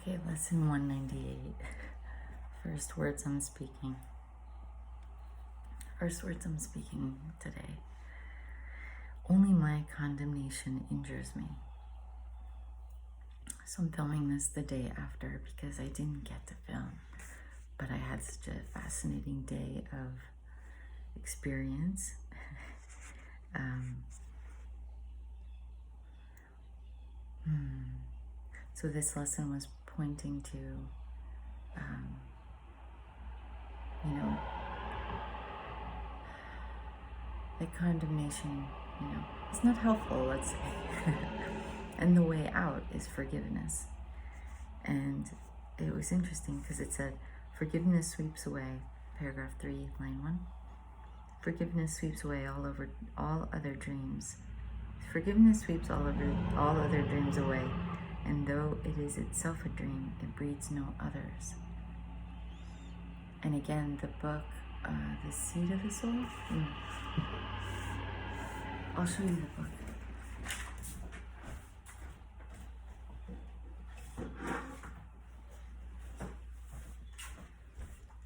Okay, lesson 198. First words I'm speaking. First words I'm speaking today. Only my condemnation injures me. So I'm filming this the day after because I didn't get to film, but I had such a fascinating day of experience. So this lesson was pointing to, that condemnation, it's not helpful, let's say. And the way out is forgiveness. And it was interesting because it said, forgiveness sweeps away, paragraph 3, line 1. Forgiveness sweeps away all other dreams. Forgiveness sweeps all other dreams away, and though it is itself a dream, it breeds no others. And again, the book, The Seed of the Soul. I'll show you the book.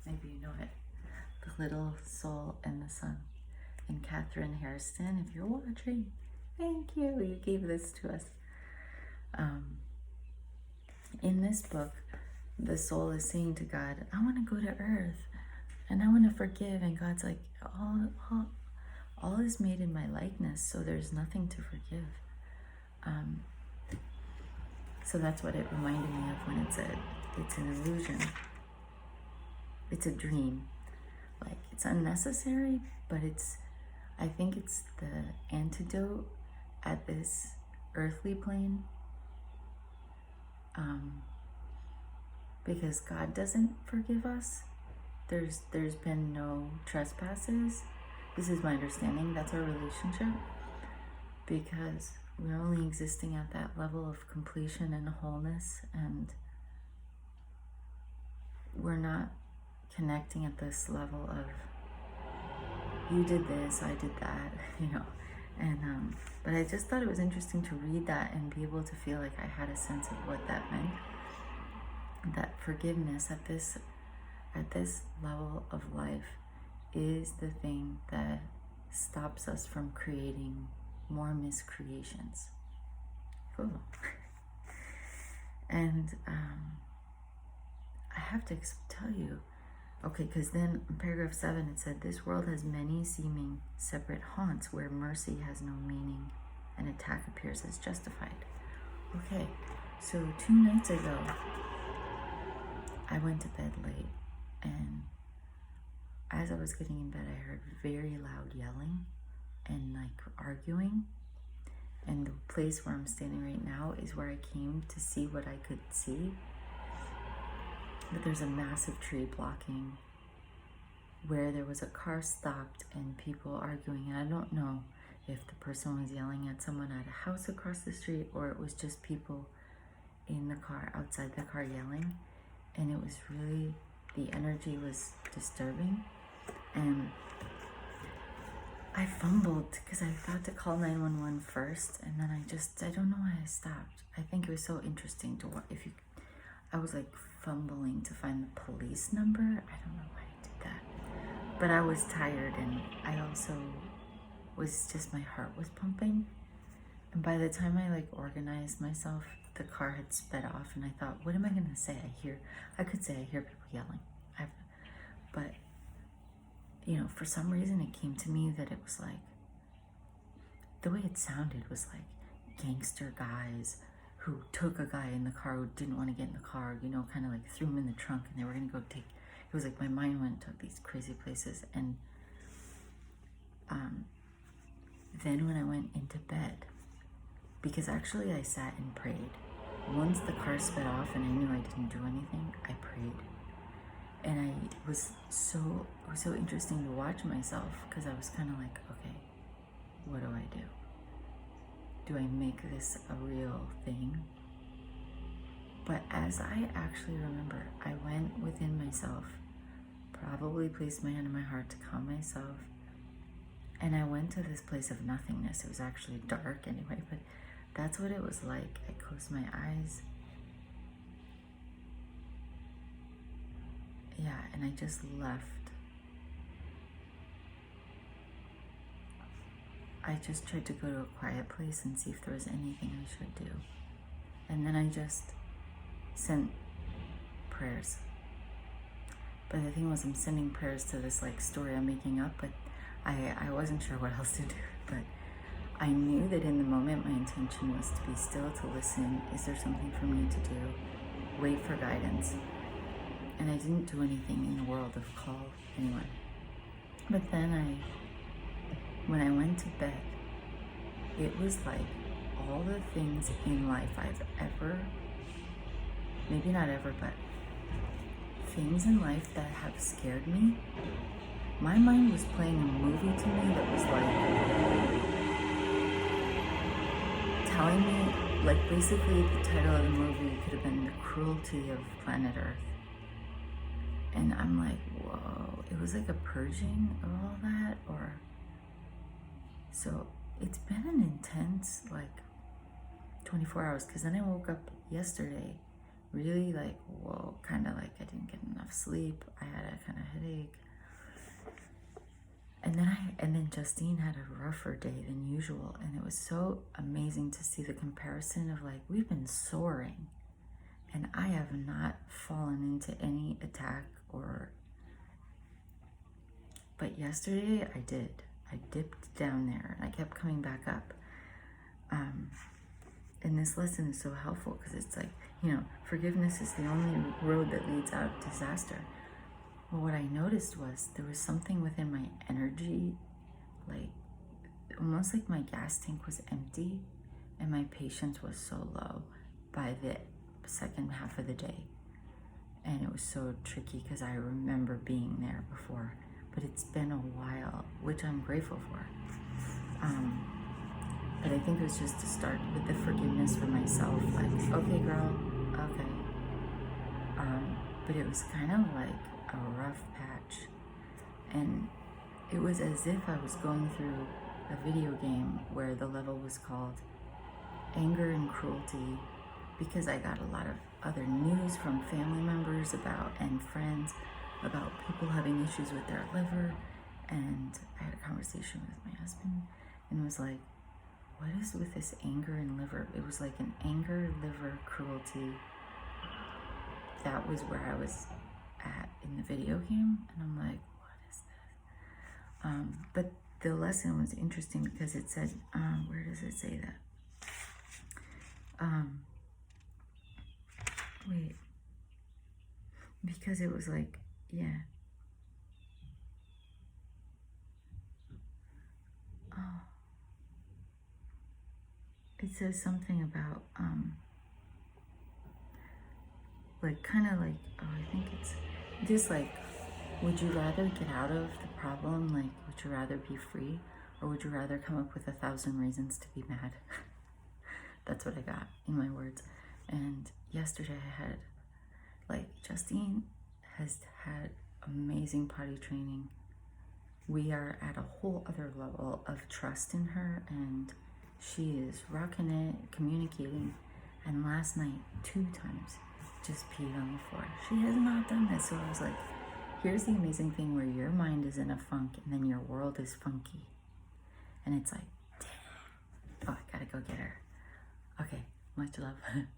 Maybe you know it. The Little Soul and the Sun. And Catherine Hairston, if you're watching, thank you. You gave this to us. In this book, the soul is saying to God, I want to go to earth and I want to forgive. And God's like, all is made in my likeness, so there's nothing to forgive. So that's what it reminded me of when it said it's an illusion. It's a dream. Like, it's unnecessary, but I think it's the antidote at this earthly plane. Because God doesn't forgive us. There's been no trespasses. This is my understanding. That's our relationship. Because we're only existing at that level of completion and wholeness, and we're not connecting at this level of you did this, I did that, And but I just thought it was interesting to read that and be able to feel like I had a sense of what that meant. That forgiveness at this level of life is the thing that stops us from creating more miscreations. Cool. And I have to tell you, okay, because then in paragraph 7 it said, this world has many seeming separate haunts where mercy has no meaning and attack appears as justified. Okay, so 2 nights ago, I went to bed late, and as I was getting in bed, I heard very loud yelling and like arguing. And the place where I'm standing right now is where I came to see what I could see. But there's a massive tree blocking where there was a car stopped and people arguing. And I don't know if the person was yelling at someone at a house across the street or it was just people in the car, outside the car yelling. And it was really, the energy was disturbing. And I fumbled because I thought to call 911 first, and then I don't know why I stopped. I think it was so interesting to watch. I was like fumbling to find the police number. I don't know why I did that. But I was tired, and I also was just, my heart was pumping. And by the time I organized myself, the car had sped off, and I thought, what am I going to say? I could say I hear people yelling. But, for some reason it came to me that it was like, the way it sounded was like gangster guys who took a guy in the car who didn't want to get in the car, kind of like threw him in the trunk and they were going to go take, it was like my mind went to these crazy places. And then when I went into bed, because actually I sat and prayed. Once the car sped off and I knew I didn't do anything, I prayed. And it was so interesting to watch myself because I was kind of like, okay, what do I do? Do I make this a real thing? But as I actually remember, I went within myself, probably placed my hand on my heart to calm myself, and I went to this place of nothingness. It was actually dark anyway, but that's what it was like. I closed my eyes yeah, and I just left. I just tried to go to a quiet place and see if there was anything I should do. And then I just sent prayers. But the thing was, I'm sending prayers to this like story I'm making up, but I wasn't sure what else to do. But I knew that in the moment my intention was to be still, to listen. Is there something for me to do? Wait for guidance. And I didn't do anything in the world of call anyone. But then when I went to bed, it was like all the things in life I've ever, maybe not ever, but things in life that have scared me. My mind was playing a movie to me that was like telling me, like basically the title of the movie could have been The Cruelty of Planet Earth. And I'm like, whoa, it was like a purging of all that, or so it's been an intense like 24 hours, because then I woke up yesterday really like, whoa, kind of like I didn't get enough sleep. I had a kind of headache. And then Justine had a rougher day than usual. And it was so amazing to see the comparison of like, we've been soaring and I have not fallen into any attack but yesterday I did. I dipped down there and I kept coming back up. And this lesson is so helpful because it's like, forgiveness is the only road that leads out of disaster. Well, what I noticed was there was something within my energy, like almost like my gas tank was empty and my patience was so low by the second half of the day. And it was so tricky because I remember being there before, but it's been a while, which I'm grateful for. But I think it was just to start with the forgiveness for myself, like, okay, girl, okay. But it was kind of like a rough patch. And it was as if I was going through a video game where the level was called Anger and Cruelty, because I got a lot of other news from family members and friends about people having issues with their liver. And I had a conversation with my husband and was like, what is with this anger and liver? It was like an anger, liver, cruelty. That was where I was at in the video game. And I'm like, what is this? But the lesson was interesting because it said, where does it say that? Wait, because it was like, yeah. Oh, it says something about, like, kind of like, oh, I think it's just like, would you rather get out of the problem? Like, would you rather be free? Or would you rather come up with 1,000 reasons to be mad? That's what I got in my words. And yesterday I had, like, Justine has had amazing potty training. We are at a whole other level of trust in her, and she is rocking it, communicating. And last night, 2 times, just peed on the floor. She has not done this. So I was like, here's the amazing thing where your mind is in a funk and then your world is funky. And it's like, damn. Oh, I gotta go get her. Okay, much love.